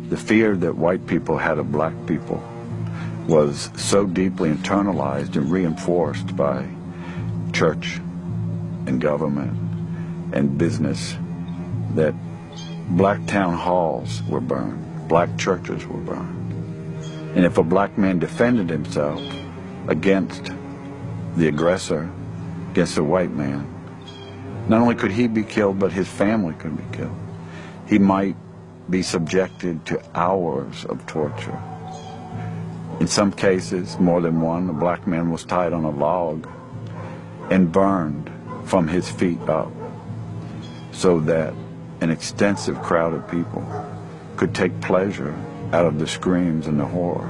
The fear that white people had of black people was so deeply internalized and reinforced by church and government and business that black town halls were burned, black churches were burned. And if a black man defended himself against the aggressor, against a white man, not only could he be killed, but his family could be killed. He might be subjected to hours of torture. In some cases, more than one, a black man was tied on a log and burned from his feet up so that an extensive crowd of people could take pleasure out of the screams and the horror.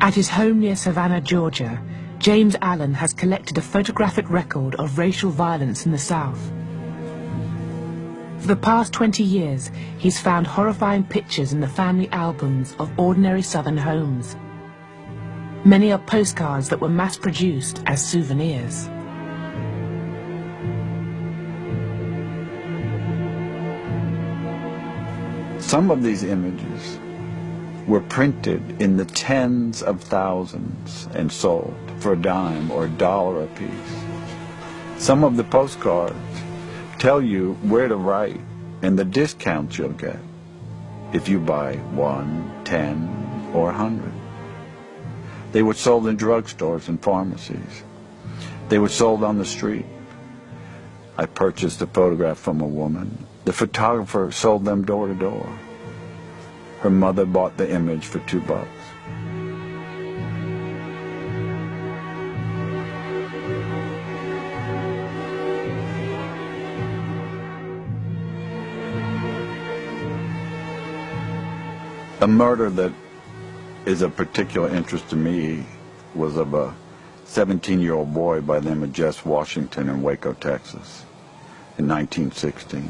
At his home near Savannah, Georgia, James Allen has collected a photographic record of racial violence in the South. For the past 20 years, he's found horrifying pictures in the family albums of ordinary Southern homes. Many are postcards that were mass-produced as souvenirs. Some of these images were printed in the tens of thousands and sold for a dime or $1 a piece. Some of the postcards tell you where to write and the discounts you'll get if you buy 1, 10, or 100. They were sold in drugstores and pharmacies. They were sold on the street. I purchased a photograph from a woman. The photographer sold them door to door. Her mother bought the image for $2. A murder that is of particular interest to me was of a 17-year-old boy by the name of Jess Washington in Waco, Texas, in 1916.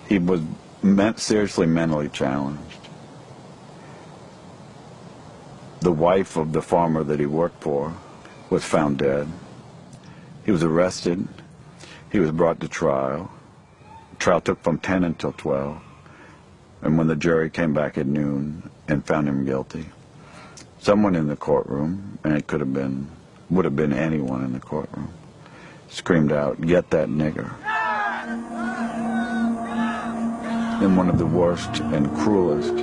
He was seriously mentally challenged. The wife of the farmer that he worked for was found dead. He was arrested. He was brought to trial. The trial took from 10 until 12. And when the jury came back at noon and found him guilty, someone in the courtroom, and it would have been anyone in the courtroom, screamed out, "Get that nigger." And one of the worst and cruelest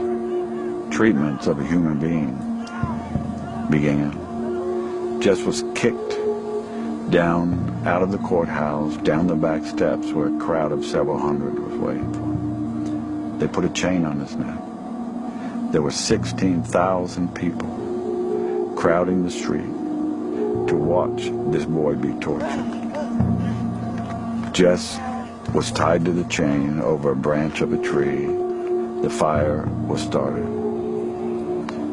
treatments of a human being began. Jess was kicked down out of the courthouse, down the back steps where a crowd of several hundred was waiting for him. They put a chain on his neck. There were 16,000 people crowding the street to watch this boy be tortured. Jess was tied to the chain over a branch of a tree. The fire was started.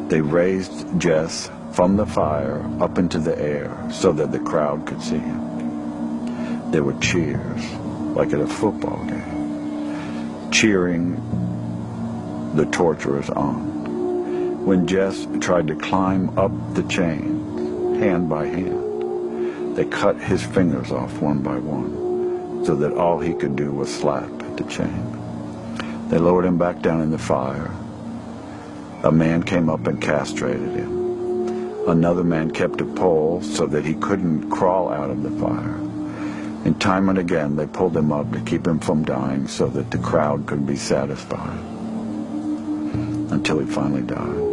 They raised Jess from the fire up into the air so that the crowd could see him. There were cheers, like at a football game, cheering the torturers on. When Jess tried to climb up the chain, hand by hand, they cut his fingers off one by one, so that all he could do was slap at the chain. They lowered him back down in the fire. A man came up and castrated him. Another man kept a pole so that he couldn't crawl out of the fire. And time and again they pulled him up to keep him from dying so that the crowd could be satisfied, until he finally died.